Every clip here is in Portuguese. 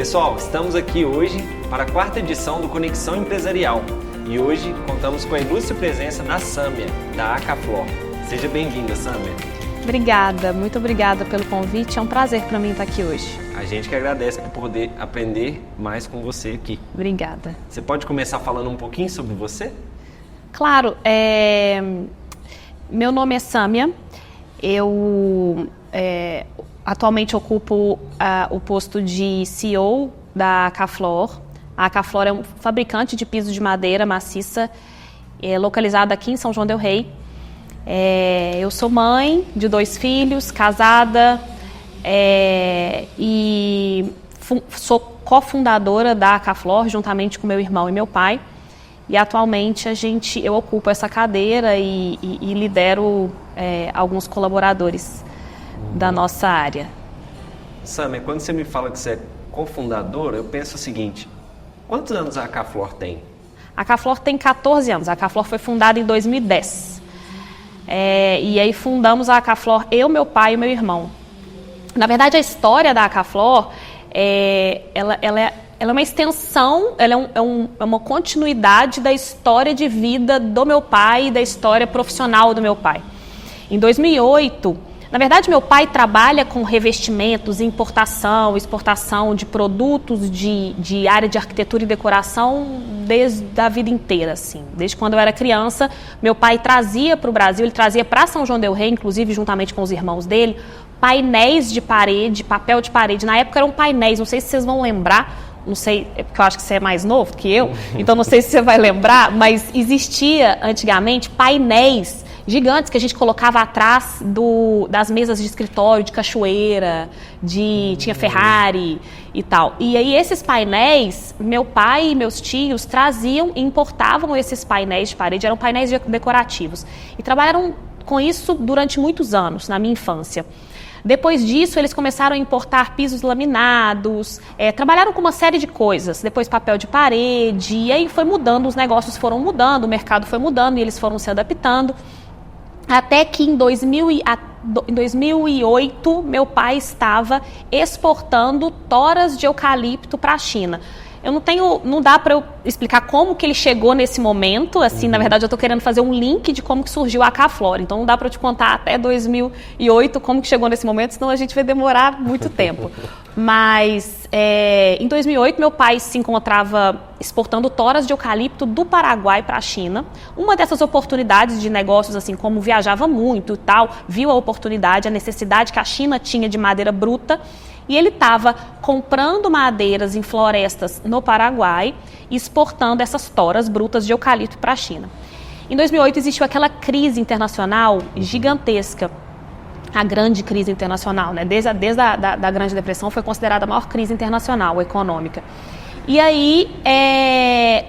Pessoal, estamos aqui hoje para a 4ª edição do Conexão Empresarial e hoje contamos com a ilustre presença da Sâmia, da Acaflor. Seja bem-vinda, Sâmia. Obrigada, muito obrigada pelo convite, é um prazer para mim estar aqui hoje. A gente que agradece por poder aprender mais com você aqui. Obrigada. Você pode começar falando um pouquinho sobre você? Claro, meu nome é Sâmia, eu atualmente ocupo o posto de CEO da Acaflor. A Acaflor é um fabricante de pisos de madeira maciça, localizada aqui em São João del Rei. Eu sou mãe de 2 filhos, casada e sou cofundadora da Acaflor juntamente com meu irmão e meu pai. E atualmente eu ocupo essa cadeira e lidero alguns colaboradores da nossa área. Sâmia, quando você me fala que você é cofundadora, eu penso o seguinte: quantos anos a Acaflor tem? A Acaflor tem 14 anos. A Acaflor foi fundada em 2010. E aí fundamos a Acaflor, eu, meu pai e meu irmão. Na verdade, a história da Acaflor, ela é uma extensão, ela é uma continuidade da história de vida do meu pai e da história profissional do meu pai. Em 2008, na verdade, meu pai trabalha com revestimentos, importação, exportação de produtos de área de arquitetura e decoração desde a vida inteira, assim. Desde quando eu era criança, meu pai trazia para o Brasil, ele trazia para São João del Rei, inclusive juntamente com os irmãos dele, painéis de parede, papel de parede. Na época eram painéis, não sei se vocês vão lembrar, não sei, porque eu acho que você é mais novo que eu, então não sei se você vai lembrar, mas existia antigamente painéis gigantes que a gente colocava atrás das mesas de escritório, de cachoeira, tinha Ferrari e tal. E aí esses painéis, meu pai e meus tios traziam e importavam esses painéis de parede, eram painéis decorativos. E trabalharam com isso durante muitos anos, na minha infância. Depois disso, eles começaram a importar pisos laminados, trabalharam com uma série de coisas, depois papel de parede, e aí foi mudando, os negócios foram mudando, o mercado foi mudando e eles foram se adaptando. Até que em 2008, meu pai estava exportando toras de eucalipto para a China. Não dá para eu explicar como que ele chegou nesse momento, assim, na verdade eu estou querendo fazer um link de como que surgiu a Acaflor, então não dá para eu te contar até 2008 como que chegou nesse momento, senão a gente vai demorar muito tempo. Mas em 2008 meu pai se encontrava exportando toras de eucalipto do Paraguai para a China. Uma dessas oportunidades de negócios, assim, como viajava muito e tal, viu a oportunidade, a necessidade que a China tinha de madeira bruta. E ele estava comprando madeiras em florestas no Paraguai e exportando essas toras brutas de eucalipto para a China. Em 2008 existiu aquela crise internacional gigantesca, a grande crise internacional, né? Desde a Grande Depressão foi considerada a maior crise internacional econômica. E aí,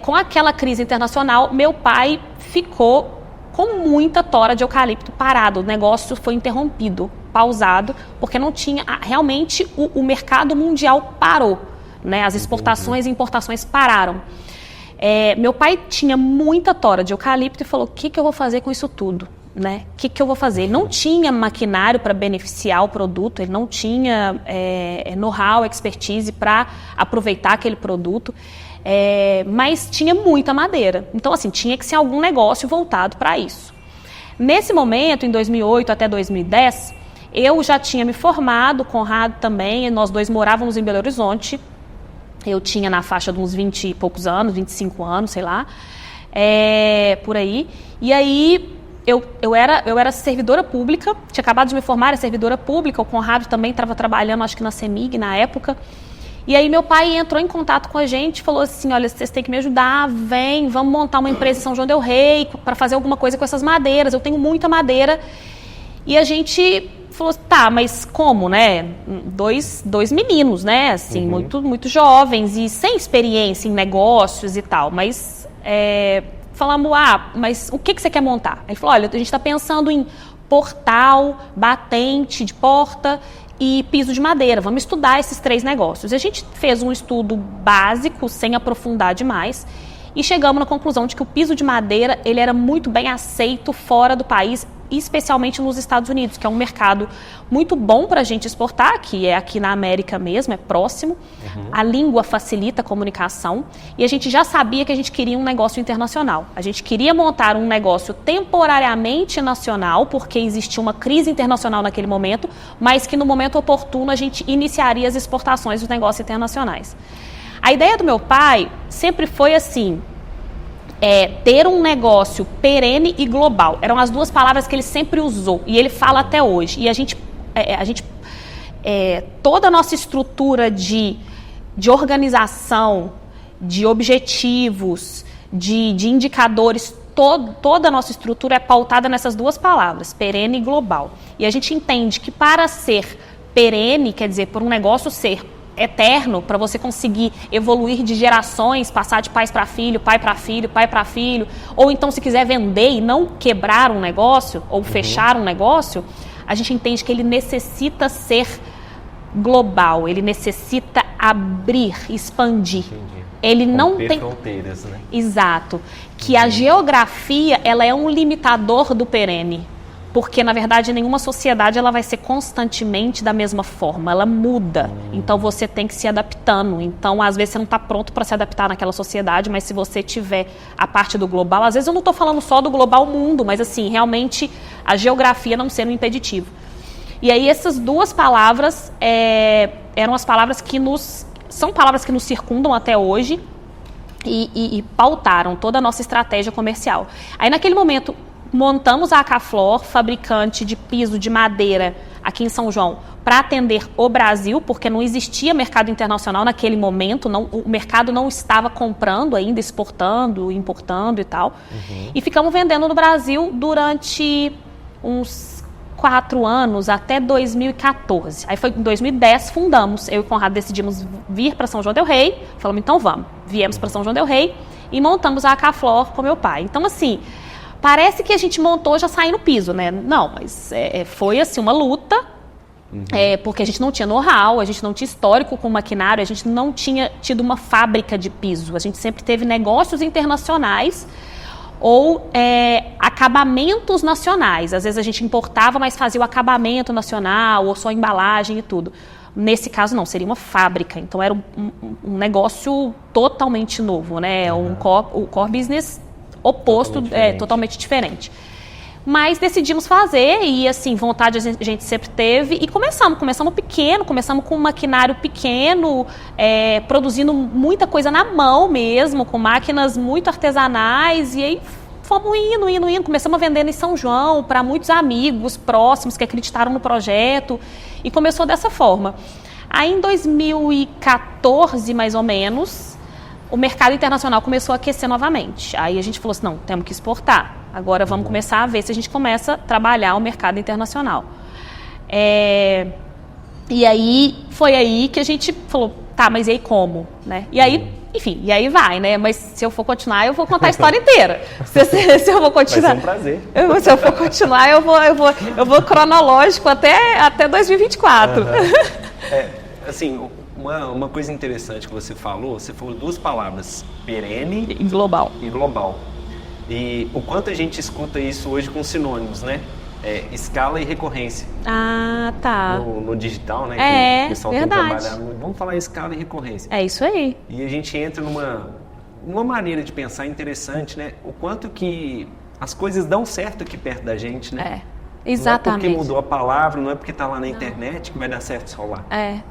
com aquela crise internacional, meu pai ficou com muita tora de eucalipto parado, o negócio foi interrompido, pausado, porque não tinha, realmente o mercado mundial parou, né? As exportações e importações pararam. Meu pai tinha muita tora de eucalipto e falou: o que eu vou fazer com isso tudo? Né? O que eu vou fazer? Ele não tinha maquinário para beneficiar o produto, ele não tinha know-how, expertise para aproveitar aquele produto, mas tinha muita madeira. Então, assim, tinha que ser algum negócio voltado para isso. Nesse momento, em 2008 até 2010, eu já tinha me formado, o Conrado também, nós dois morávamos em Belo Horizonte. Eu tinha na faixa de uns 20 e poucos anos, 25 anos, sei lá, por aí. E aí eu era servidora pública, tinha acabado de me formar, era servidora pública, o Conrado também estava trabalhando, acho que na CEMIG na época. E aí meu pai entrou em contato com a gente, falou assim: olha, vocês têm que me ajudar, vamos montar uma empresa em São João del Rei para fazer alguma coisa com essas madeiras, eu tenho muita madeira. E a gente falou: tá, mas como, né? Dois meninos, né? Assim, muito jovens e sem experiência em negócios e tal, mas falamos: mas o que você quer montar? Ele falou: olha, a gente está pensando em portal, batente de porta e piso de madeira, vamos estudar esses 3 negócios. A gente fez um estudo básico, sem aprofundar demais, e chegamos na conclusão de que o piso de madeira ele era muito bem aceito fora do país, especialmente nos Estados Unidos, que é um mercado muito bom para a gente exportar, que é aqui na América mesmo, é próximo. A língua facilita a comunicação e a gente já sabia que a gente queria um negócio internacional. A gente queria montar um negócio temporariamente nacional, porque existia uma crise internacional naquele momento, mas que no momento oportuno a gente iniciaria as exportações dos negócios internacionais. A ideia do meu pai sempre foi assim, ter um negócio perene e global. Eram as duas palavras que ele sempre usou e ele fala até hoje. E a gente toda a nossa estrutura de organização, de objetivos, de indicadores, toda a nossa estrutura é pautada nessas duas palavras, perene e global. E a gente entende que para ser perene, quer dizer, por um negócio ser eterno, para você conseguir evoluir de gerações, passar de pais para filho, pai para filho, pai para filho, ou então se quiser vender e não quebrar um negócio, ou fechar um negócio, a gente entende que ele necessita ser global, ele necessita abrir, expandir. Entendi. Ele não Romper tem fronteiras, né? Exato. Que a geografia, ela é um limitador do perene. Porque, na verdade, nenhuma sociedade ela vai ser constantemente da mesma forma, ela muda. Então, você tem que se adaptando. Então, às vezes, você não está pronto para se adaptar naquela sociedade, mas se você tiver a parte do global, às vezes eu não estou falando só do global mundo, mas, assim, realmente a geografia não sendo um impeditivo. E aí, essas duas palavras eram as palavras que são palavras que nos circundam até hoje e pautaram toda a nossa estratégia comercial. Aí, naquele momento, montamos a Acaflor, fabricante de piso de madeira aqui em São João, para atender o Brasil, porque não existia mercado internacional naquele momento, o mercado não estava comprando ainda, exportando, importando e tal. E ficamos vendendo no Brasil durante uns 4 anos, até 2014. Aí foi em 2010, fundamos, eu e o Conrado decidimos vir para São João del Rei, falamos, então vamos. Viemos para São João del Rei e montamos a Acaflor com meu pai. Então, assim, parece que a gente montou já saindo no piso, né? Não, mas foi assim uma luta, porque a gente não tinha know-how, a gente não tinha histórico com maquinário, a gente não tinha tido uma fábrica de piso. A gente sempre teve negócios internacionais ou acabamentos nacionais. Às vezes a gente importava, mas fazia o acabamento nacional ou só embalagem e tudo. Nesse caso não, seria uma fábrica. Então era um negócio totalmente novo, né? O core business oposto, totalmente diferente. Mas decidimos fazer e, assim, vontade a gente sempre teve e começamos pequeno, começamos com um maquinário pequeno, produzindo muita coisa na mão mesmo, com máquinas muito artesanais e aí fomos indo, começamos a vender em São João para muitos amigos próximos que acreditaram no projeto e começou dessa forma. Aí em 2014, mais ou menos, o mercado internacional começou a aquecer novamente. Aí a gente falou assim, não, temos que exportar. Agora vamos começar a ver se a gente começa a trabalhar o mercado internacional. E aí, foi aí que a gente falou, tá, mas e aí como? Né? E aí, enfim, e aí vai, né? Mas se eu for continuar, eu vou contar a história inteira. Se eu vou continuar... Vai ser um prazer. Se eu for continuar, eu vou cronológico até 2024. Assim... Uma coisa interessante que você falou duas palavras, perene e global. E o quanto a gente escuta isso hoje com sinônimos, né? Escala e recorrência. Ah, tá. No digital, né? Que o pessoal verdade. tem trabalhado. Vamos falar escala e recorrência. É isso aí. E a gente entra numa maneira de pensar interessante, né? O quanto que as coisas dão certo aqui perto da gente, né? Exatamente. Não é porque mudou a palavra, não é porque está lá na internet que vai dar certo só lá.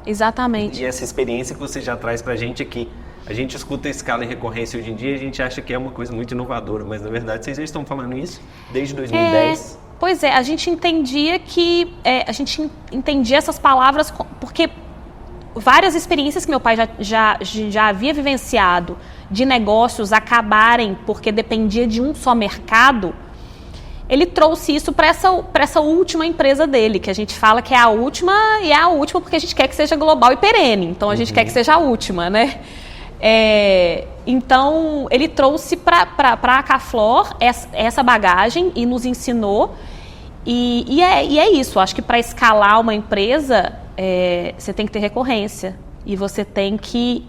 Exatamente. E essa experiência que você já traz para a gente aqui. A gente escuta a escala e recorrência hoje em dia e a gente acha que é uma coisa muito inovadora, mas na verdade vocês já estão falando isso desde 2010. Pois é, a gente entendia essas palavras porque várias experiências que meu pai já havia vivenciado de negócios acabarem porque dependia de um só mercado. Ele trouxe isso para essa última empresa dele, que a gente fala que é a última, e é a última porque a gente quer que seja global e perene. Então, a gente quer que seja a última, né? Então, ele trouxe para a Acaflor essa bagagem e nos ensinou. E é isso. Acho que para escalar uma empresa, você tem que ter recorrência. E você tem que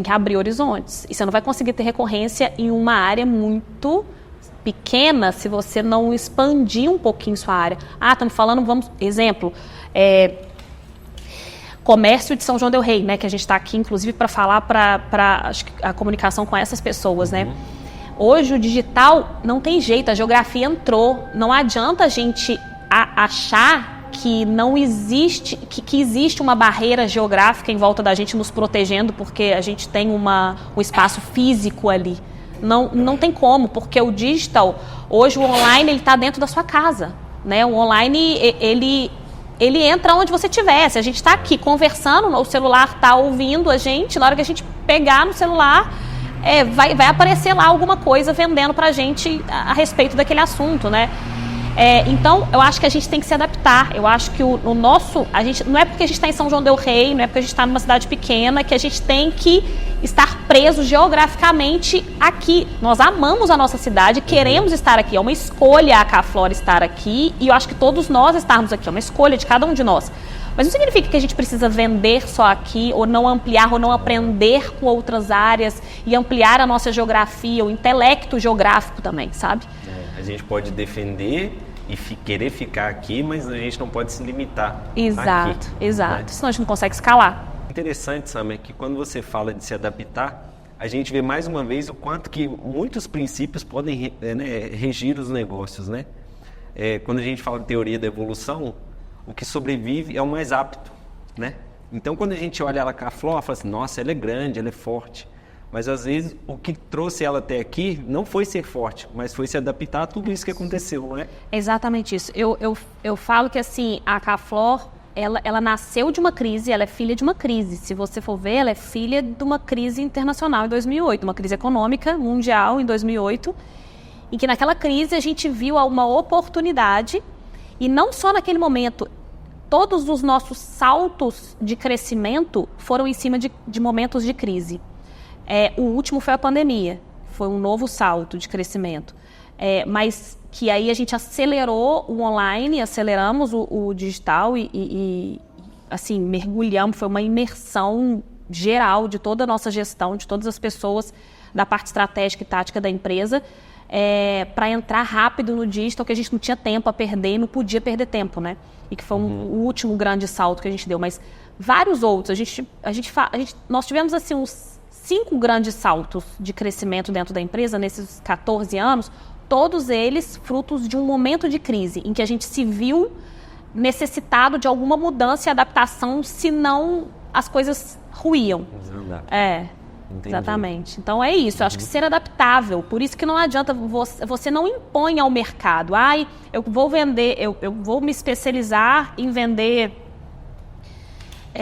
abrir horizontes. E você não vai conseguir ter recorrência em uma área muito pequena se você não expandir um pouquinho sua área. Estamos falando, exemplo, comércio de São João del Rei, né, que a gente está aqui, inclusive, para falar para a comunicação com essas pessoas, né? Hoje o digital não tem jeito, a geografia entrou, não adianta a gente achar que não existe, que existe uma barreira geográfica em volta da gente nos protegendo porque a gente tem um espaço físico ali. Não tem como, porque o digital, hoje o online, ele está dentro da sua casa, né? O online, ele entra onde você estiver. Se a gente está aqui conversando, o celular está ouvindo a gente, na hora que a gente pegar no celular, vai aparecer lá alguma coisa vendendo para a gente a respeito daquele assunto, né? Então, eu acho que a gente tem que se adaptar. Eu acho que o nosso... não é porque a gente está em São João del Rei, não é porque a gente está numa cidade pequena que a gente tem que estar preso geograficamente aqui. Nós amamos a nossa cidade, queremos estar aqui. É uma escolha a Acaflor estar aqui e eu acho que todos nós estarmos aqui. É uma escolha de cada um de nós. Mas não significa que a gente precisa vender só aqui, ou não ampliar, ou não aprender com outras áreas e ampliar a nossa geografia, o intelecto geográfico também, sabe? A gente pode defender e querer ficar aqui, mas a gente não pode se limitar exato, aqui. Exato, né? Senão a gente não consegue escalar. Interessante, Sam, é que quando você fala de se adaptar, a gente vê mais uma vez o quanto que muitos princípios podem regir os negócios, né? Quando a gente fala de teoria da evolução, o que sobrevive é o mais apto, né? Então, quando a gente olha ela com a Flor, fala assim, nossa, ela é grande, ela é forte. Mas, às vezes, o que trouxe ela até aqui não foi ser forte, mas foi se adaptar a tudo isso que aconteceu, não é? Exatamente isso. Eu falo que, assim, a Acaflor, ela nasceu de uma crise, ela é filha de uma crise. Se você for ver, ela é filha de uma crise internacional em 2008, uma crise econômica mundial em 2008, em que naquela crise a gente viu uma oportunidade, e não só naquele momento, todos os nossos saltos de crescimento foram em cima de momentos de crise. O último foi a pandemia, foi um novo salto de crescimento, mas que aí a gente acelerou o online, aceleramos o digital e assim, mergulhamos, foi uma imersão geral de toda a nossa gestão, de todas as pessoas da parte estratégica e tática da empresa, para entrar rápido no digital, que a gente não tinha tempo a perder e não podia perder tempo, né? E que foi o último grande salto que a gente deu, mas vários outros. Nós tivemos assim uns 5 grandes saltos de crescimento dentro da empresa nesses 14 anos, todos eles frutos de um momento de crise, em que a gente se viu necessitado de alguma mudança e adaptação, senão as coisas ruíam. Entendi. Exatamente. Então é isso, eu acho que ser adaptável, por isso que não adianta, você não impõe ao mercado, eu vou vender, eu vou me especializar em vender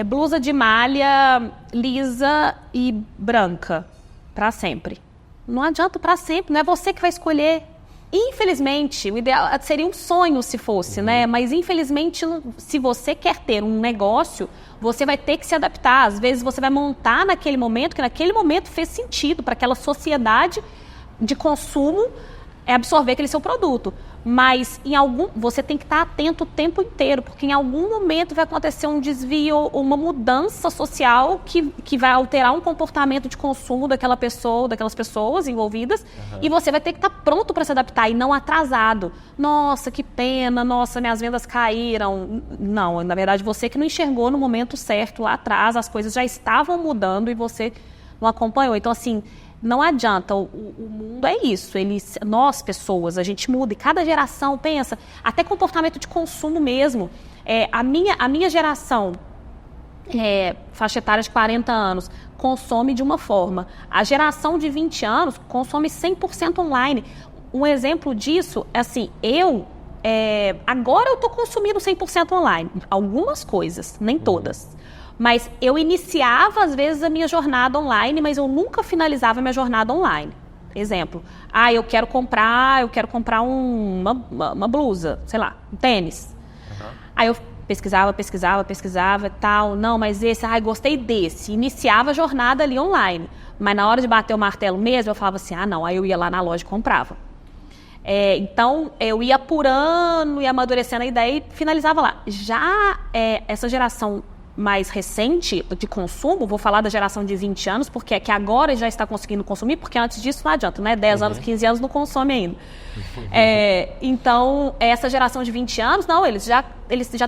blusa de malha lisa e branca, para sempre. Não adianta para sempre, não é você que vai escolher. Infelizmente, o ideal seria um sonho se fosse, né? Mas infelizmente, se você quer ter um negócio, você vai ter que se adaptar. Às vezes você vai montar naquele momento, que naquele momento fez sentido para aquela sociedade de consumo absorver aquele seu produto. Mas você tem que estar atento o tempo inteiro, porque em algum momento vai acontecer um desvio, uma mudança social que vai alterar um comportamento de consumo daquela pessoa, daquelas pessoas envolvidas, e você vai ter que estar pronto para se adaptar e não atrasado. Nossa, que pena, nossa, minhas vendas caíram. Não, na verdade, você que não enxergou no momento certo lá atrás, as coisas já estavam mudando e você não acompanhou. Então, assim, não adianta, o mundo é isso, nós pessoas, a gente muda, e cada geração pensa, até comportamento de consumo mesmo. A minha geração, faixa etária de 40 anos, consome de uma forma. A geração de 20 anos consome 100% online. Um exemplo disso é assim, agora eu estou consumindo 100% online, algumas coisas, nem todas. Mas eu iniciava, às vezes, a minha jornada online, mas eu nunca finalizava a minha jornada online. Exemplo, eu quero comprar uma blusa, sei lá, um tênis. Aí eu pesquisava e tal. Não, mas esse, gostei desse. Iniciava a jornada ali online. Mas na hora de bater o martelo mesmo, eu falava assim, não. Aí eu ia lá na loja e comprava. Então, eu ia apurando e amadurecendo a ideia e finalizava lá. Já essa geração mais recente de consumo, vou falar da geração de 20 anos, porque é que agora já está conseguindo consumir, porque antes disso não adianta, né? 10 anos, 15 anos não consome ainda. Então, essa geração de 20 anos, não, eles já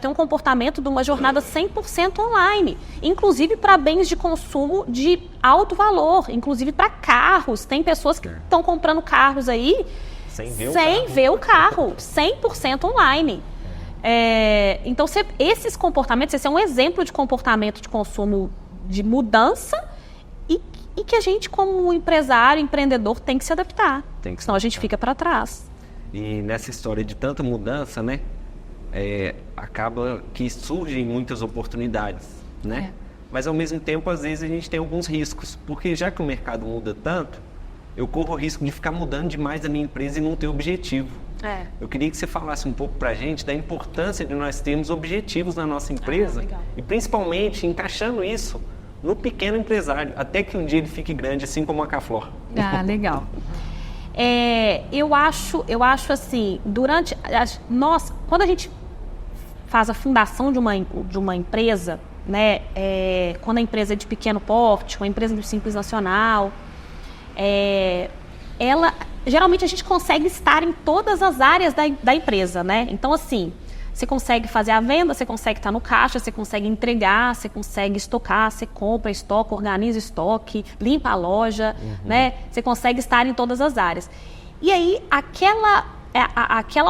têm um comportamento de uma jornada 100% online, inclusive para bens de consumo de alto valor, inclusive para carros. Tem pessoas que estão comprando carros aí sem ver o carro, 100% online. Então, esses comportamentos, esse é um exemplo de comportamento de consumo de mudança e que a gente, como empresário, empreendedor, tem que se adaptar, senão a gente fica para trás. E nessa história de tanta mudança, né, acaba que surgem muitas oportunidades, né? Mas, ao mesmo tempo, às vezes, a gente tem alguns riscos, porque já que o mercado muda tanto, eu corro o risco de ficar mudando demais a minha empresa e não ter objetivo. Eu queria que você falasse um pouco para a gente da importância de nós termos objetivos na nossa empresa e principalmente encaixando isso no pequeno empresário, até que um dia ele fique grande, assim como a Caflor. Legal. Eu acho assim, quando a gente faz a fundação de uma empresa, né, quando a empresa é de pequeno porte, uma empresa de Simples Nacional, geralmente a gente consegue estar em todas as áreas da empresa, né? Então, assim, você consegue fazer a venda, você consegue estar no caixa, você consegue entregar, você consegue estocar, você compra estoque, organiza estoque, limpa a loja, né? Você consegue estar em todas as áreas. E aí, aquela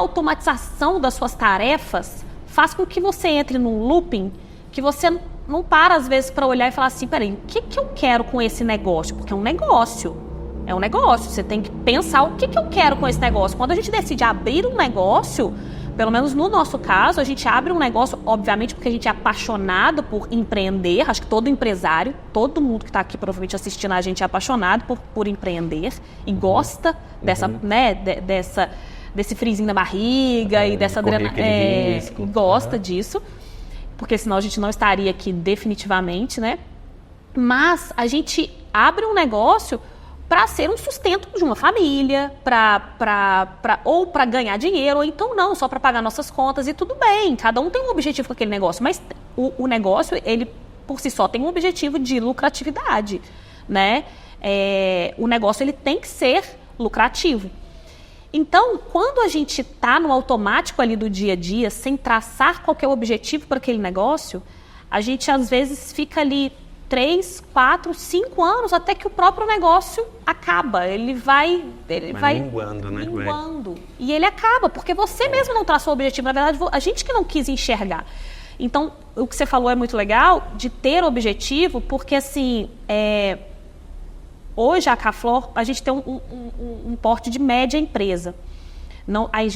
automatização das suas tarefas faz com que você entre num looping que você não para, às vezes, para olhar e falar assim, peraí, o que eu quero com esse negócio? Porque é um negócio. É um negócio, você tem que pensar o que eu quero com esse negócio. Quando a gente decide abrir um negócio, pelo menos no nosso caso, a gente abre um negócio, obviamente, porque a gente é apaixonado por empreender. Acho que todo empresário, todo mundo que está aqui provavelmente assistindo a gente é apaixonado por empreender e gosta desse friozinho na barriga e dessa adrenalina. Gosta disso, porque senão a gente não estaria aqui definitivamente, né? Mas a gente abre um negócio para ser um sustento de uma família, ou para ganhar dinheiro, ou então não, só para pagar nossas contas e tudo bem. Cada um tem um objetivo com aquele negócio, mas o negócio, ele por si só tem um objetivo de lucratividade, né? O negócio, ele tem que ser lucrativo. Então, quando a gente está no automático ali do dia a dia, sem traçar qualquer objetivo para aquele negócio, a gente às vezes fica ali 3, 4, 5 anos até que o próprio negócio acaba. Ele vai minguando, né? Minguando. E ele acaba, porque você mesmo não traçou o objetivo. Na verdade, a gente que não quis enxergar. Então, o que você falou é muito legal, de ter objetivo, porque assim, hoje a Caflor, a gente tem um porte de média empresa.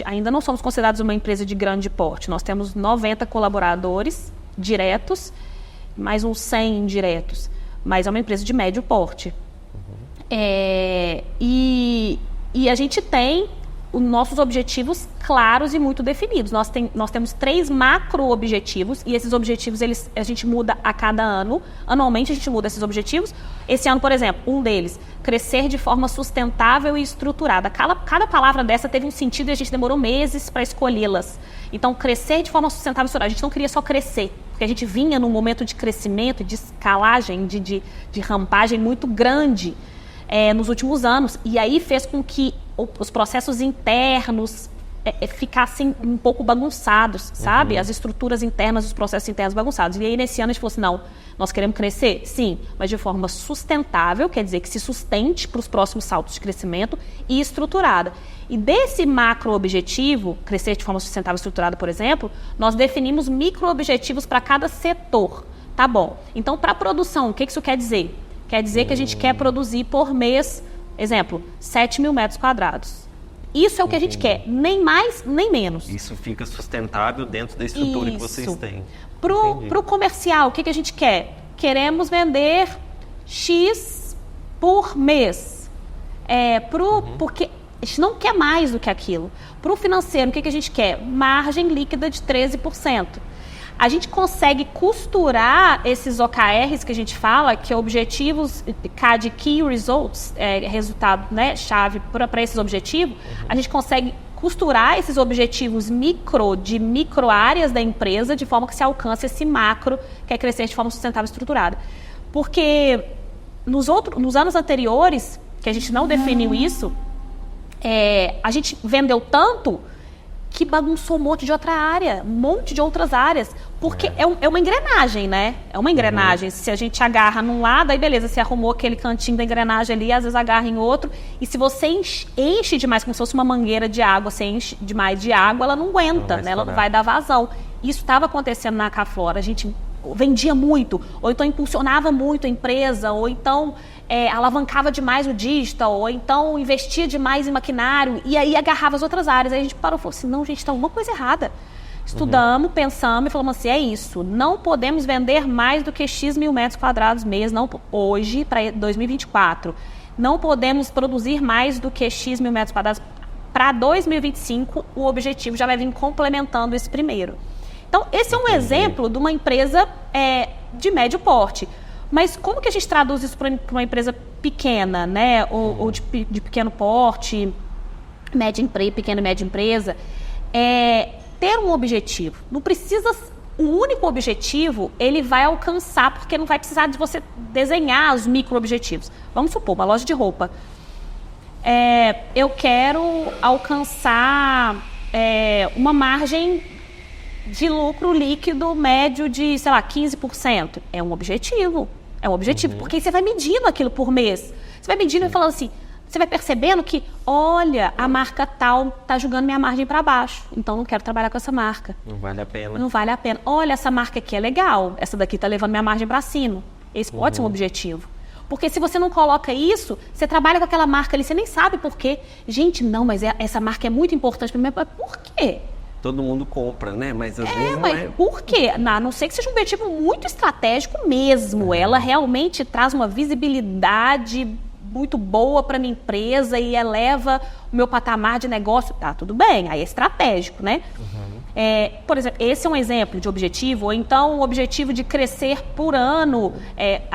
Ainda não somos considerados uma empresa de grande porte. Nós temos 90 colaboradores diretos, mais uns 100 indiretos, mas é uma empresa de médio porte. E a gente tem os nossos objetivos claros e muito definidos. Nós temos 3 macro-objetivos, e esses objetivos a gente muda a cada ano. Anualmente a gente muda esses objetivos. Esse ano, por exemplo, um deles, crescer de forma sustentável e estruturada. Cada palavra dessa teve um sentido e a gente demorou meses para escolhê-las. Então, crescer de forma sustentável e estruturada. A gente não queria só crescer, porque a gente vinha num momento de crescimento, de escalagem, de rampagem muito grande nos últimos anos. E aí fez com que os processos internos ficassem um pouco bagunçados, sabe? As estruturas internas, os processos internos bagunçados. E aí, nesse ano, a gente falou assim, não, nós queremos crescer? Sim, mas de forma sustentável, quer dizer, que se sustente para os próximos saltos de crescimento, e estruturada. E desse macro-objetivo, crescer de forma sustentável e estruturada, por exemplo, nós definimos micro-objetivos para cada setor. Tá bom. Então, para a produção, o que isso quer dizer? Quer dizer que a gente quer produzir por mês, exemplo, 7 mil metros quadrados. Isso é o que a gente quer, nem mais, nem menos. Isso fica sustentável dentro da estrutura que vocês têm. Para o comercial, o que a gente quer? Queremos vender X por mês. Porque a gente não quer mais do que aquilo. Para o financeiro, o que a gente quer? Margem líquida de 13%. A gente consegue costurar esses OKRs que a gente fala, que é objetivos, Key Results, resultado, né, chave para esses objetivos. A gente consegue costurar esses objetivos de micro áreas da empresa, de forma que se alcance esse macro, que é crescer de forma sustentável e estruturada. Porque nos anos anteriores, que a gente não definiu isso, a gente vendeu tanto que bagunçou um monte de outra área, um monte de outras áreas, porque é uma engrenagem, né? É uma engrenagem. Se a gente agarra num lado, aí beleza, você arrumou aquele cantinho da engrenagem ali, às vezes agarra em outro, e se você enche demais, como se fosse uma mangueira de água, você enche demais de água, ela não aguenta, né? Ela não vai dar vazão. Isso estava acontecendo na Caflora, a gente vendia muito, ou então impulsionava muito a empresa, ou então alavancava demais o digital, ou então investia demais em maquinário, e aí agarrava as outras áreas. Aí a gente parou e falou assim, não, gente, está alguma coisa errada. Estudamos, pensamos e falamos assim, é isso, não podemos vender mais do que X mil metros quadrados mês, não, hoje, para 2024. Não podemos produzir mais do que X mil metros quadrados. Para 2025, o objetivo já vai vir complementando esse primeiro. Então, esse é um exemplo de uma empresa de médio porte. Mas como que a gente traduz isso para uma empresa pequena, né? Ou de pequeno porte, pequena e média empresa? Ter um objetivo. Não precisa... O único objetivo, ele vai alcançar, porque não vai precisar de você desenhar os micro-objetivos. Vamos supor, uma loja de roupa. Eu quero alcançar uma margem de lucro líquido médio de, sei lá, 15%. É um objetivo. É um objetivo, porque você vai medindo aquilo por mês. Você vai medindo e falando assim, você vai percebendo que, olha, a marca tal está jogando minha margem para baixo, então não quero trabalhar com essa marca. Não vale a pena. Não vale a pena. Olha, essa marca aqui é legal, essa daqui está levando minha margem para cima. Esse pode ser um objetivo. Porque se você não coloca isso, você trabalha com aquela marca ali, você nem sabe por quê. Gente, não, mas essa marca é muito importante para mim. Mas por quê? Todo mundo compra, né? Mas às vezes mas não é. Por quê? A não ser que seja um objetivo muito estratégico mesmo. Ela realmente traz uma visibilidade muito boa para minha empresa e eleva o meu patamar de negócio. Tá, tudo bem, aí é estratégico, né? Por exemplo, esse é um exemplo de objetivo, ou então o objetivo de crescer por ano.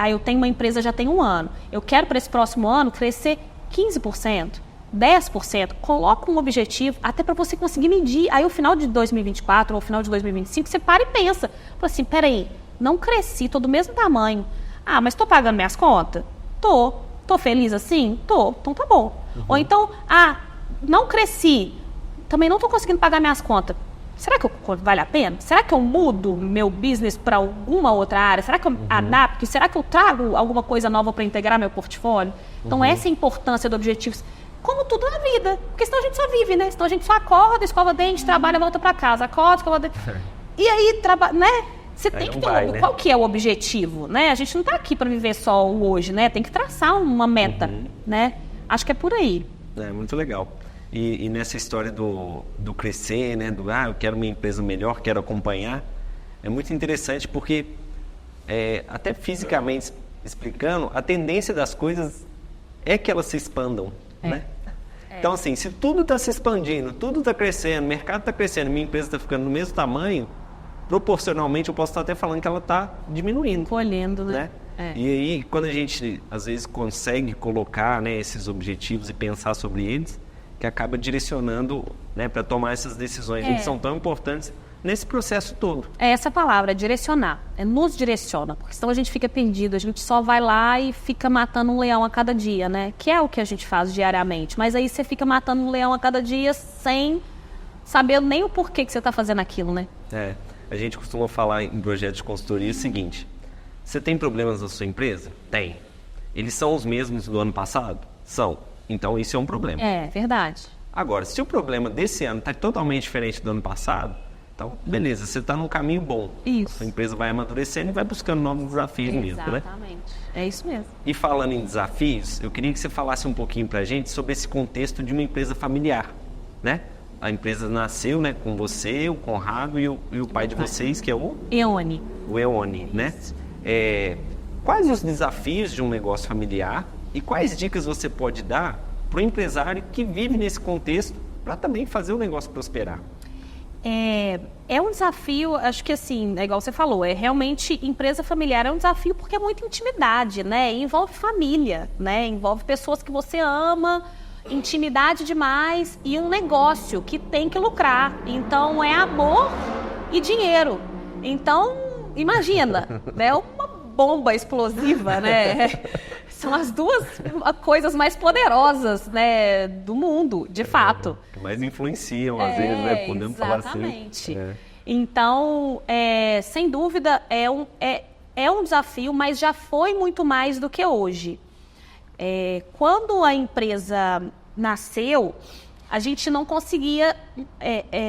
Eu tenho uma empresa já tem um ano. Eu quero para esse próximo ano crescer 15%. 10%, coloca um objetivo até para você conseguir medir. Aí, no final de 2024 ou no final de 2025, você para e pensa. Fala assim, peraí, não cresci, tô do mesmo tamanho. Ah, mas tô pagando minhas contas? Tô. Tô feliz assim? Tô. Então tá bom. Ou então, não cresci, também não tô conseguindo pagar minhas contas. Será que vale a pena? Será que eu mudo meu business para alguma outra área? Será que eu adapto? Será que eu trago alguma coisa nova para integrar meu portfólio? Então, essa é a importância do objetivos. Como tudo na vida, porque senão a gente só vive, né? Senão a gente só acorda, escova dente, trabalha, volta para casa, acorda, escova dente. E aí, né? Você tem que ter né? Qual que é o objetivo, né? A gente não está aqui para viver só o hoje, né? Tem que traçar uma meta, né? Acho que é por aí. Muito legal. E nessa história do crescer, né? Eu quero uma empresa melhor, quero acompanhar, é muito interessante porque, até fisicamente explicando, a tendência das coisas é que elas se expandam. Né? Então, assim, se tudo está se expandindo, tudo está crescendo, o mercado está crescendo, minha empresa está ficando no mesmo tamanho, proporcionalmente eu posso estar até falando que ela está diminuindo. Colhendo, né? E aí, quando a gente, às vezes, consegue colocar, né, esses objetivos e pensar sobre eles, que acaba direcionando, né, para tomar essas decisões que são tão importantes nesse processo todo. É essa palavra, direcionar. Nos direciona, porque senão a gente fica perdido, a gente só vai lá e fica matando um leão a cada dia, né? Que é o que a gente faz diariamente. Mas aí você fica matando um leão a cada dia sem saber nem o porquê que você está fazendo aquilo, né? A gente costuma falar em projetos de consultoria o seguinte, você tem problemas na sua empresa? Tem. Eles são os mesmos do ano passado? São. Então isso é um problema. É, verdade. Agora, se o problema desse ano está totalmente diferente do ano passado, então, beleza, você está num caminho bom. Isso. A sua empresa vai amadurecendo e vai buscando novos desafios mesmo, né? Exatamente. É isso mesmo. E falando em desafios, eu queria que você falasse um pouquinho para a gente sobre esse contexto de uma empresa familiar, né? A empresa nasceu, né, com você, o Conrado e o pai de vocês, que é o Eone. O Eone, né? Quais os desafios de um negócio familiar e quais dicas você pode dar para o empresário que vive nesse contexto para também fazer o negócio prosperar? É um desafio, acho que assim, é igual você falou, realmente empresa familiar é um desafio porque é muita intimidade, né? E envolve família, né? Envolve pessoas que você ama intimidade demais e um negócio que tem que lucrar. Então, é amor e dinheiro. Então, imagina, né? Uma bomba explosiva, né? São as duas coisas mais poderosas, né, do mundo, de fato. Que mais influenciam, às vezes, né? Podemos falar assim. Exatamente. Então, sem dúvida, é um desafio, mas já foi muito mais do que hoje. Quando a empresa nasceu, a gente não conseguia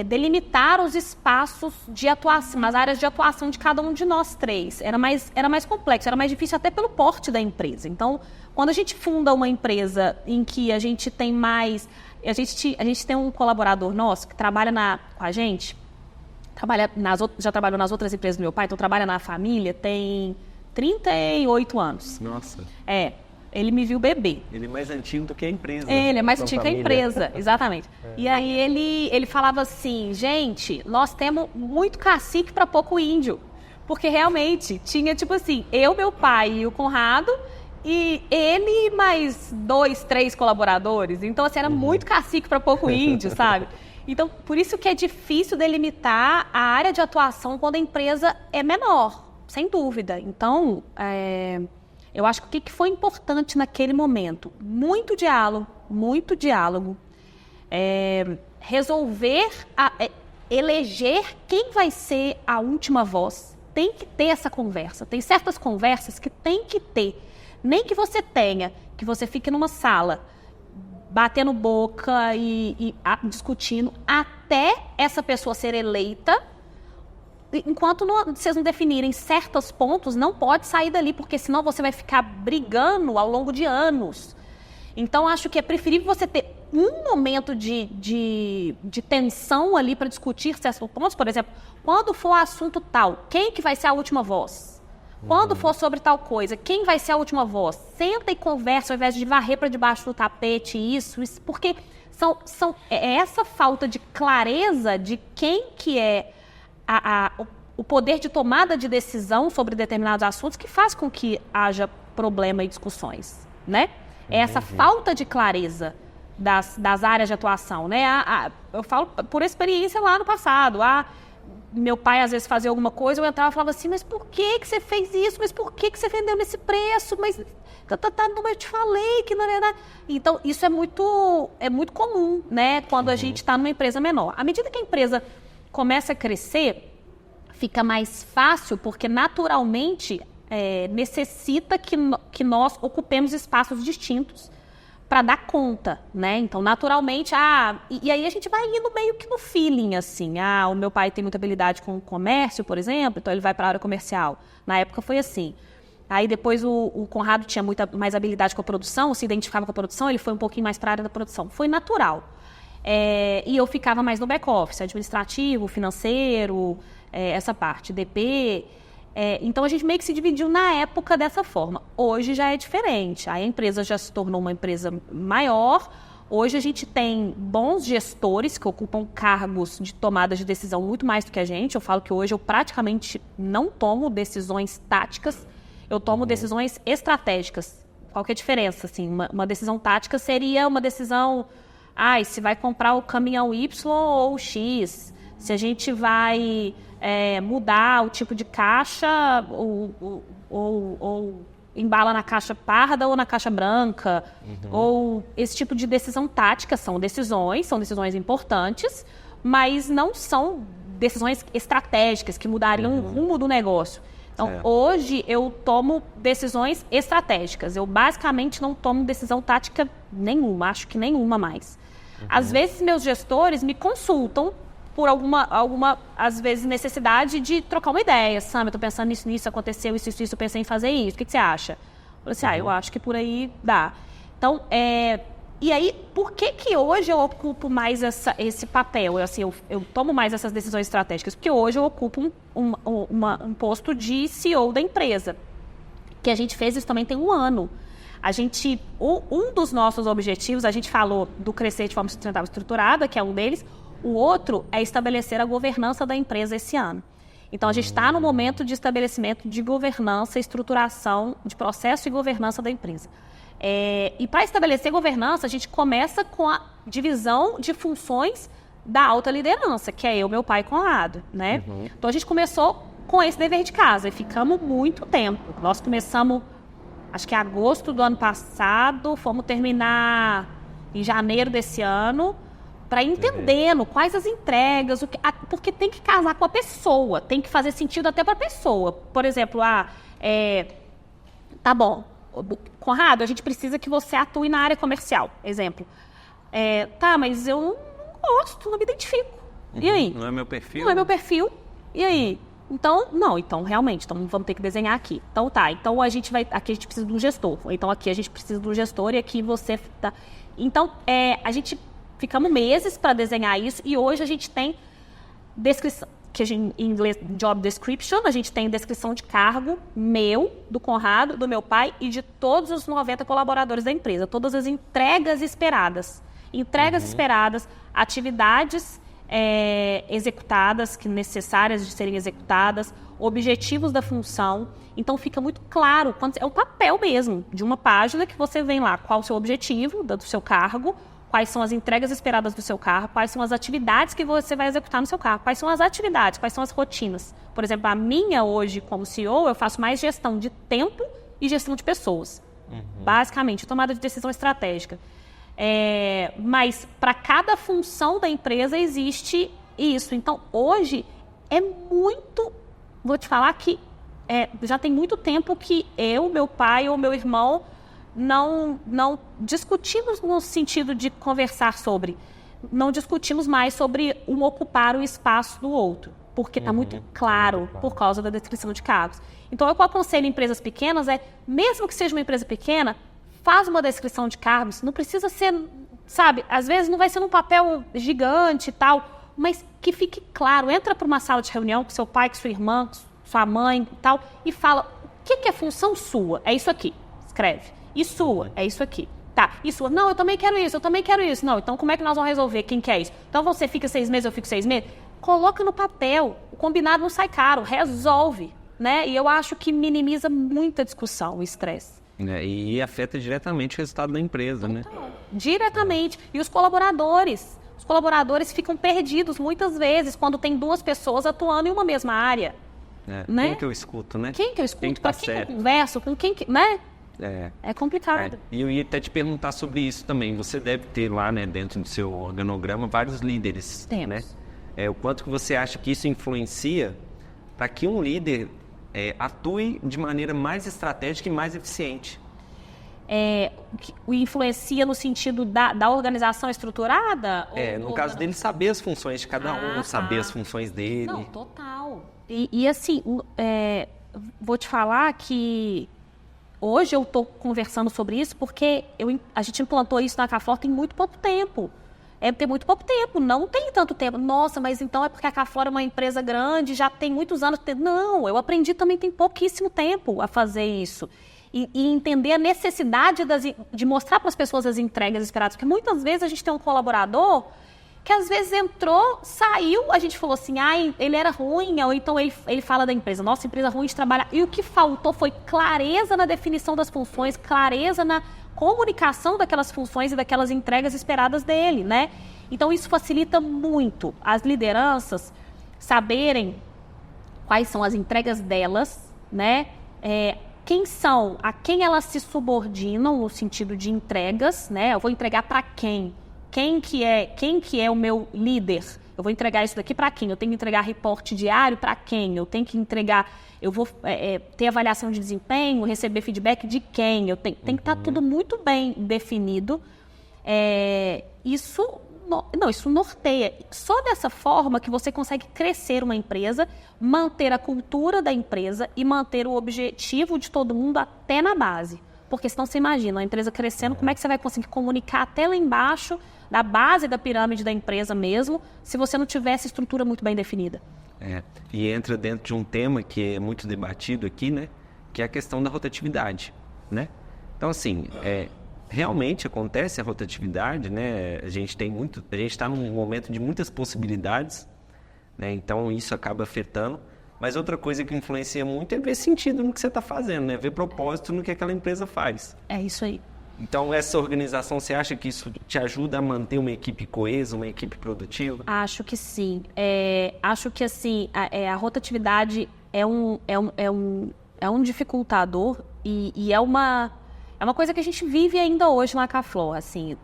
delimitar os espaços de atuação, as áreas de atuação de cada um de nós três. Era mais complexo, era mais difícil até pelo porte da empresa. Então, quando a gente funda uma empresa em que a gente tem mais... A gente tem um colaborador nosso que trabalha com a gente, já trabalhou nas outras empresas do meu pai, então trabalha na família, tem 38 anos. Nossa. Ele me viu bebê. Ele é mais antigo do que a empresa. Ele é mais antigo que a empresa, exatamente. E aí ele falava assim, gente, nós temos muito cacique para pouco índio. Porque realmente tinha, tipo assim, eu, meu pai e o Conrado, e ele mais 2, 3 colaboradores. Então, assim, era muito cacique para pouco índio, sabe? Então, por isso que é difícil delimitar a área de atuação quando a empresa é menor, sem dúvida. Então, eu acho que o que foi importante naquele momento? Muito diálogo, resolver, eleger quem vai ser a última voz. Tem que ter essa conversa. Tem certas conversas que tem que ter. Nem que você tenha, que você fique numa sala, batendo boca e discutindo, até essa pessoa ser eleita. Enquanto vocês não definirem certos pontos, não pode sair dali, porque senão você vai ficar brigando ao longo de anos. Então, acho que é preferível você ter um momento de tensão ali para discutir certos pontos. Por exemplo, quando for assunto tal, quem que vai ser a última voz? Quando for sobre tal coisa, quem vai ser a última voz? Senta e conversa ao invés de varrer para debaixo do tapete isso, porque é essa falta de clareza de quem que é o poder de tomada de decisão sobre determinados assuntos que faz com que haja problema e discussões, né? É essa falta de clareza das áreas de atuação, né? Eu falo por experiência lá no passado. Meu pai às vezes fazia alguma coisa, eu entrava e falava assim, mas por que você fez isso? Mas por que você vendeu nesse preço? Mas eu te falei que não era... Então, isso é muito comum, né? Quando a gente está numa empresa menor. À medida que a empresa começa a crescer, fica mais fácil, porque naturalmente necessita que nós ocupemos espaços distintos para dar conta, né? Então, naturalmente, e aí a gente vai indo meio que no feeling, assim. O meu pai tem muita habilidade com o comércio, por exemplo, então ele vai para a área comercial. Na época foi assim. Aí depois o Conrado tinha muita mais habilidade com a produção, se identificava com a produção, ele foi um pouquinho mais para a área da produção. Foi natural. E eu ficava mais no back-office, administrativo, financeiro, essa parte, DP. Então, a gente meio que se dividiu na época dessa forma. Hoje já é diferente. Aí a empresa já se tornou uma empresa maior. Hoje a gente tem bons gestores que ocupam cargos de tomada de decisão muito mais do que a gente. Eu falo que hoje eu praticamente não tomo decisões táticas, eu tomo decisões estratégicas. Qual que é a diferença? Assim, uma decisão tática seria uma decisão... se vai comprar o caminhão Y ou X, se a gente vai mudar o tipo de caixa ou embala na caixa parda ou na caixa branca, ou esse tipo de decisão tática. São decisões importantes, mas não são decisões estratégicas que mudariam o rumo do negócio. Então, hoje eu tomo decisões estratégicas, eu basicamente não tomo decisão tática nenhuma, acho que nenhuma mais. Às vezes, meus gestores me consultam por alguma às vezes, necessidade de trocar uma ideia. Sam, eu estou pensando nisso, aconteceu isso, eu pensei em fazer isso. O que você acha? Eu falei assim, eu acho que por aí dá. Então, e aí, por que hoje eu ocupo mais esse papel? Eu tomo mais essas decisões estratégicas? Porque hoje eu ocupo um posto de CEO da empresa. Que a gente fez isso também tem 1 ano. Um dos nossos objetivos, a gente falou do crescer de forma sustentável e estruturada, que é um deles. O outro é estabelecer a governança da empresa esse ano. Então, a gente está no momento de estabelecimento de governança, estruturação de processo e governança da empresa. E para estabelecer governança, a gente começa com a divisão de funções da alta liderança, que é eu, meu pai e Conrado, né? Então a gente começou com esse dever de casa e ficamos muito tempo. Nós começamos, acho que em agosto do ano passado, fomos terminar em janeiro desse ano, para ir entendendo quais as entregas, porque tem que casar com a pessoa, tem que fazer sentido até para a pessoa. Por exemplo, tá bom, Conrado, a gente precisa que você atue na área comercial, exemplo. Tá, mas eu não gosto, não me identifico. E aí? Não é meu perfil? Não é meu perfil. E aí? Então, realmente, vamos ter que desenhar aqui. Então tá, então aqui a gente precisa de um gestor. Então aqui a gente precisa de um gestor e aqui você tá. Então, a gente ficamos meses para desenhar isso e hoje a gente tem descrição, que em inglês job description, a gente tem descrição de cargo meu, do Conrado, do meu pai e de todos os 90 colaboradores da empresa. Todas as entregas esperadas. Entregas esperadas, atividades executadas, que necessárias de serem executadas, objetivos da função. Então fica muito claro, é um papel mesmo, de uma página que você vem lá, qual o seu objetivo do seu cargo, quais são as entregas esperadas do seu cargo, quais são as atividades que você vai executar no seu cargo, quais são as atividades, quais são as rotinas. Por exemplo, a minha hoje como CEO, eu faço mais gestão de tempo e gestão de pessoas. Basicamente, tomada de decisão estratégica. Mas para cada função da empresa existe isso. Então, hoje é muito... Vou te falar que já tem muito tempo que eu, meu pai ou meu irmão não discutimos no sentido de conversar sobre. Não discutimos mais sobre um ocupar o espaço do outro. Porque está muito claro por causa da descrição de cargos. Então, eu aconselho empresas pequenas mesmo que seja uma empresa pequena, faz uma descrição de cargos, não precisa ser, sabe, às vezes não vai ser num papel gigante e tal, mas que fique claro, entra para uma sala de reunião com seu pai, com sua irmã, com sua mãe e tal, e fala, o que é função sua? É isso aqui, escreve. E sua? É isso aqui. Tá, e sua? Não, eu também quero isso, eu também quero isso. Não, então como é que nós vamos resolver? Quem quer isso? Então você fica 6 meses, eu fico 6 meses? Coloca no papel, o combinado não sai caro, resolve, né? E eu acho que minimiza muita discussão, o estresse. E afeta diretamente o resultado da empresa, né? Diretamente. E os colaboradores? Os colaboradores ficam perdidos muitas vezes quando tem 2 pessoas atuando em uma mesma área. Né? Quem que eu escuto, né? Quem que eu escuto? Para quem eu converso? Com quem que... Né? É complicado. E eu ia até te perguntar sobre isso também. Você deve ter lá, né, dentro do seu organograma, vários líderes. Temos. Né? O quanto que você acha que isso influencia para que um líder... atue de maneira mais estratégica e mais eficiente. Influencia no sentido da organização estruturada? No caso dele, saber as funções de cada um, saber as funções dele. Não, total. E assim, vou te falar que hoje eu estou conversando sobre isso porque a gente implantou isso na Cafor tem muito pouco tempo. Tem muito pouco tempo, não tem tanto tempo. Nossa, mas então é porque a Cafor é uma empresa grande, já tem muitos anos. Não, eu aprendi também tem pouquíssimo tempo a fazer isso. E entender a necessidade de mostrar para as pessoas as entregas esperadas. Porque muitas vezes a gente tem um colaborador que às vezes entrou, saiu, a gente falou assim, ele era ruim, ou então ele fala da empresa, nossa, empresa ruim de trabalhar. E o que faltou foi clareza na definição das funções, clareza na comunicação daquelas funções e daquelas entregas esperadas dele, né? Então, isso facilita muito as lideranças saberem quais são as entregas delas, né? Quem são, a quem elas se subordinam no sentido de entregas, né? Eu vou entregar para quem? Quem que é o meu líder? Eu vou entregar isso daqui para quem? Eu tenho que entregar reporte diário para quem? Eu tenho que entregar... Eu vou ter avaliação de desempenho, receber feedback de quem? Tem que estar tudo muito bem definido. Isso norteia. Só dessa forma que você consegue crescer uma empresa, manter a cultura da empresa e manter o objetivo de todo mundo até na base. Porque senão você imagina, a empresa crescendo, como é que você vai conseguir comunicar até lá embaixo, da base da pirâmide da empresa mesmo, se você não tiver essa estrutura muito bem definida? E entra dentro de um tema que é muito debatido aqui, né? Que é a questão da rotatividade, né? Então, assim, realmente acontece a rotatividade, né? A gente está num momento de muitas possibilidades, né? Então, isso acaba afetando. Mas outra coisa que influencia muito é ver sentido no que você está fazendo, né? Ver propósito no que aquela empresa faz. É isso aí. Então, essa organização, você acha que isso te ajuda a manter uma equipe coesa, uma equipe produtiva? Acho que sim. Acho que, assim, a rotatividade é um dificultador e é uma coisa que a gente vive ainda hoje na Caflor, assim,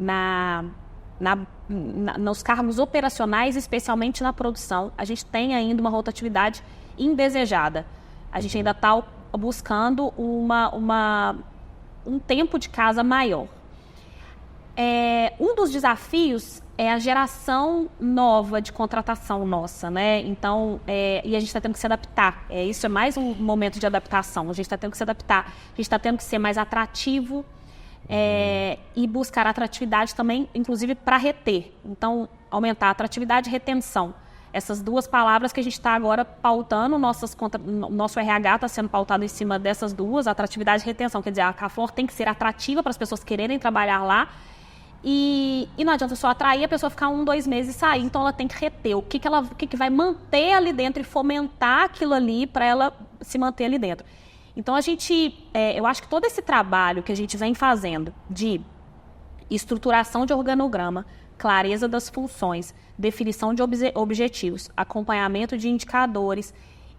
nos cargos operacionais, especialmente na produção, a gente tem ainda uma rotatividade indesejada. A gente ainda está buscando um tempo de casa maior. Um dos desafios é a geração nova de contratação nossa, né? Então, e a gente está tendo que se adaptar. Isso é mais um momento de adaptação. A gente está tendo que se adaptar. A gente está tendo que ser mais atrativo e buscar atratividade também, inclusive para reter. Então, aumentar a atratividade e retenção. Essas duas palavras que a gente está agora pautando, nosso RH está sendo pautado em cima dessas duas, atratividade e retenção. Quer dizer, a Caflor tem que ser atrativa para as pessoas quererem trabalhar lá e não adianta só atrair a pessoa ficar 1, 2 meses e sair. Então, ela tem que reter. O que vai manter ali dentro e fomentar aquilo ali para ela se manter ali dentro. Então, eu acho que todo esse trabalho que a gente vem fazendo de estruturação de organograma, clareza das funções, definição de objetivos, acompanhamento de indicadores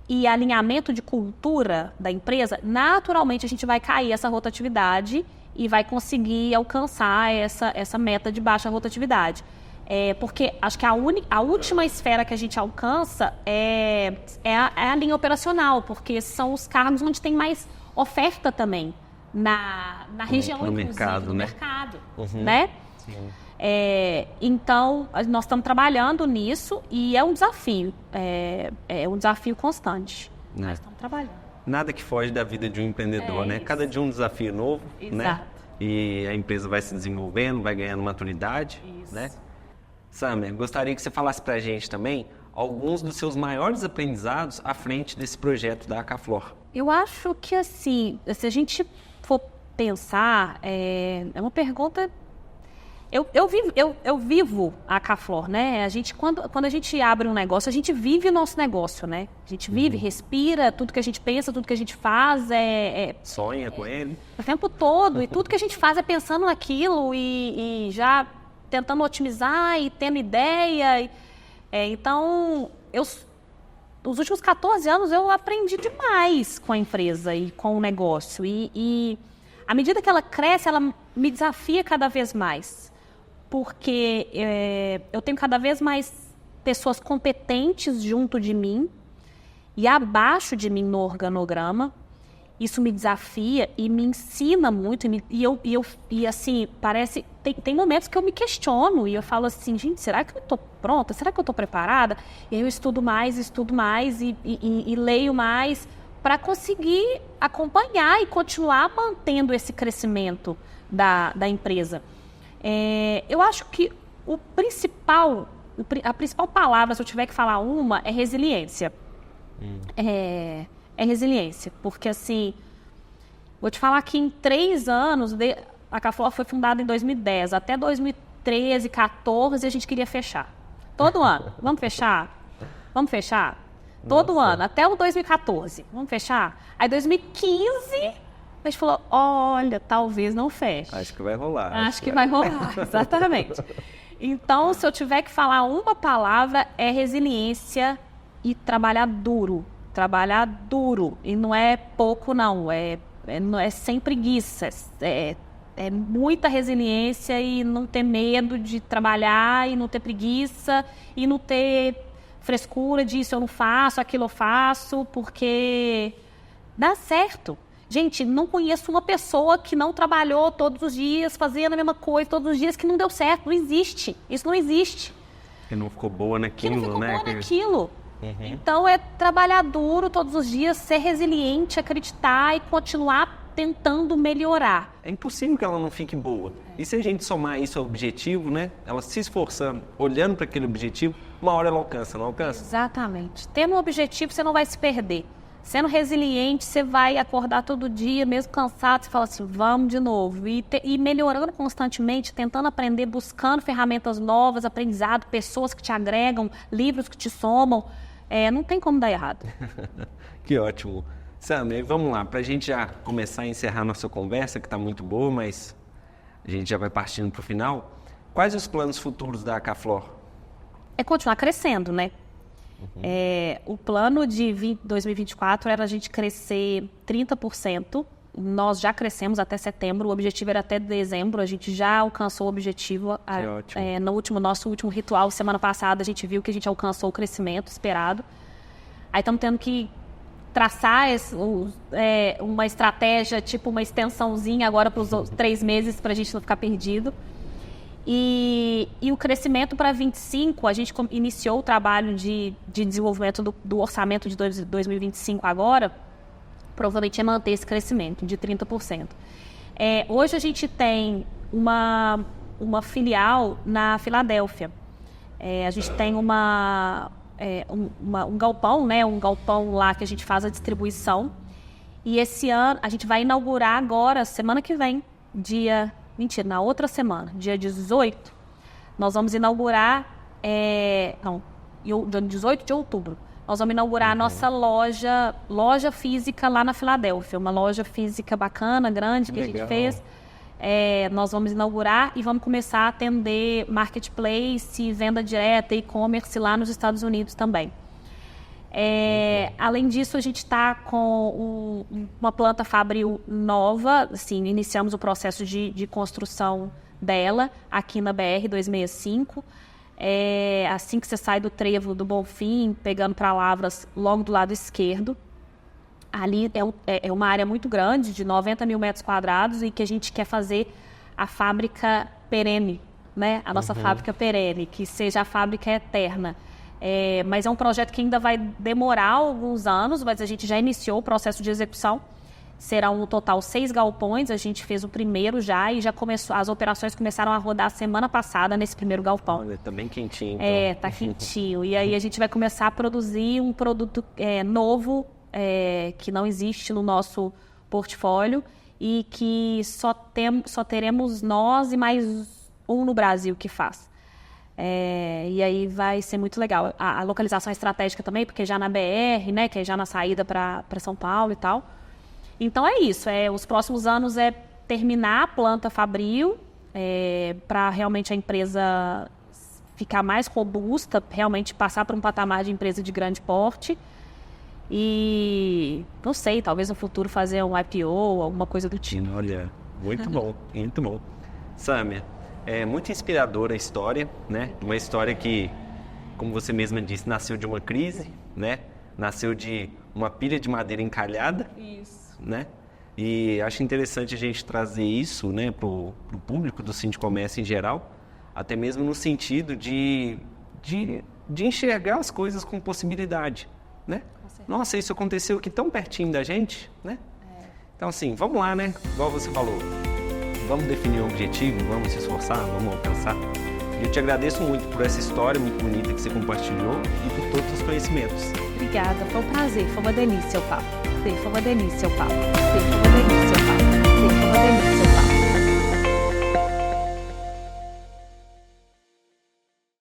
e alinhamento de cultura da empresa, naturalmente a gente vai cair essa rotatividade e vai conseguir alcançar essa meta de baixa rotatividade. Porque acho que a última esfera que a gente alcança é a linha operacional, porque são os cargos onde tem mais oferta também na região, no inclusive, mercado, no né? mercado, Uhum. né? Sim. Então, nós estamos trabalhando nisso e é um desafio, é um desafio constante. Nós estamos trabalhando. Nada que foge da vida de um empreendedor, né? Isso. Cada dia um desafio novo, Exato. né? E a empresa vai se desenvolvendo, vai ganhando maturidade, Isso. né? Samer, gostaria que você falasse pra gente também alguns dos seus maiores aprendizados à frente desse projeto da Caflor. Eu acho que, assim, se a gente for pensar, é uma pergunta... Eu vivo a Caflor, né? Quando a gente abre um negócio, a gente vive o nosso negócio, né? A gente vive, respira, tudo que a gente pensa, tudo que a gente faz Sonha com ele? O tempo todo. E tudo que a gente faz é pensando naquilo e já tentando otimizar e tendo ideia. Então, os últimos 14 anos eu aprendi demais com a empresa e com o negócio. E à medida que ela cresce, ela me desafia cada vez mais. Porque eu tenho cada vez mais pessoas competentes junto de mim e abaixo de mim no organograma. Isso me desafia e me ensina muito. E assim, parece... Tem momentos que eu me questiono e eu falo assim, gente, será que eu estou pronta? Será que eu estou preparada? E aí eu estudo mais e leio mais para conseguir acompanhar e continuar mantendo esse crescimento da empresa. Eu acho que a principal palavra, se eu tiver que falar uma, é resiliência. É resiliência, porque assim, vou te falar que em 3 anos, a Caflor foi fundada em 2010, até 2013, 2014 a gente queria fechar. Todo ano, vamos fechar? Vamos fechar? Todo Nossa. ano, até o 2014, vamos fechar? Aí 2015... a gente falou, olha, talvez não feche. Acho que vai rolar. Acho que vai rolar, exatamente. Então, se eu tiver que falar uma palavra, é resiliência e trabalhar duro. Trabalhar duro. E não é pouco, não. É sem preguiça. É muita resiliência e não ter medo de trabalhar e não ter preguiça e não ter frescura disso eu não faço, aquilo eu faço, porque dá certo. Gente, não conheço uma pessoa que não trabalhou todos os dias, fazendo a mesma coisa todos os dias, que não deu certo. Não existe. Isso não existe. Que não ficou boa naquilo, né? Que não ficou boa naquilo. Então, é trabalhar duro todos os dias, ser resiliente, acreditar e continuar tentando melhorar. É impossível que ela não fique boa. E se a gente somar isso ao objetivo, né? Ela se esforçando, olhando para aquele objetivo, uma hora ela alcança, não alcança? Exatamente. Tendo um objetivo, você não vai se perder. Sendo resiliente, você vai acordar todo dia, mesmo cansado, você fala assim, vamos de novo. E melhorando constantemente, tentando aprender, buscando ferramentas novas, aprendizado, pessoas que te agregam, livros que te somam. Não tem como dar errado. Que ótimo. Samer, vamos lá, para a gente já começar a encerrar nossa conversa, que está muito boa, mas a gente já vai partindo para o final. Quais os planos futuros da Acaflor? É continuar crescendo, né? O plano de 2024 era a gente crescer 30%. Nós já crescemos até setembro, o objetivo era até dezembro, a gente já alcançou o objetivo. No nosso último ritual, semana passada, a gente viu que a gente alcançou o crescimento esperado. Aí estamos tendo que traçar uma estratégia, tipo uma extensãozinha agora para os 3 meses, para a gente não ficar perdido. E o crescimento para 25, a gente iniciou o trabalho de desenvolvimento do orçamento de 2025 agora, provavelmente é manter esse crescimento de 30%. Hoje a gente tem uma filial na Filadélfia. A gente tem um galpão, né? Um galpão lá que a gente faz a distribuição. E esse ano, a gente vai inaugurar agora, semana que vem, na outra semana, dia 18, nós vamos inaugurar, dia 18 de outubro, nós vamos inaugurar a nossa loja física lá na Filadélfia, uma loja física bacana, grande, que a gente fez. Nós vamos inaugurar e vamos começar a atender marketplace, venda direta, e-commerce lá nos Estados Unidos também. Além disso, a gente está com uma planta fabril nova, assim, iniciamos o processo de construção dela aqui na BR 265. Assim que você sai do trevo do Bonfim, pegando para Lavras, logo do lado esquerdo. Ali é uma área muito grande, de 90 mil metros quadrados, e que a gente quer fazer a fábrica perene, né? A nossa fábrica perene, que seja a fábrica eterna. Mas é um projeto que ainda vai demorar alguns anos, mas a gente já iniciou o processo de execução. Serão no total 6 galpões, a gente fez o primeiro já e já começou, as operações começaram a rodar semana passada nesse primeiro galpão. Olha, tá bem quentinho. Então. Tá quentinho. E aí a gente vai começar a produzir um produto novo, que não existe no nosso portfólio e que só teremos nós e mais um no Brasil que faz. E aí vai ser muito legal. A localização é estratégica também, porque já na BR, né, que é já na saída para São Paulo e tal. Então é isso. Os próximos anos é terminar a planta fabril, para realmente a empresa ficar mais robusta, realmente passar para um patamar de empresa de grande porte. E não sei, talvez no futuro fazer um IPO, alguma coisa do tipo. Olha, muito bom, muito bom. Sâmia, é muito inspiradora a história, né? Uma história que, como você mesma disse, nasceu de uma crise, né? Nasceu de uma pilha de madeira encalhada. Isso. Né? E acho interessante a gente trazer isso, né, para o público do Sindicomércio em geral, até mesmo no sentido de enxergar as coisas com possibilidade, né? Nossa, isso aconteceu aqui tão pertinho da gente, né? Então, assim, vamos lá, né? Igual você falou, vamos definir um objetivo, vamos se esforçar, vamos alcançar. Eu te agradeço muito por essa história muito bonita que você compartilhou e por todos os conhecimentos. Obrigada, foi um prazer, foi uma delícia o papo. Foi uma delícia o papo. Foi uma delícia.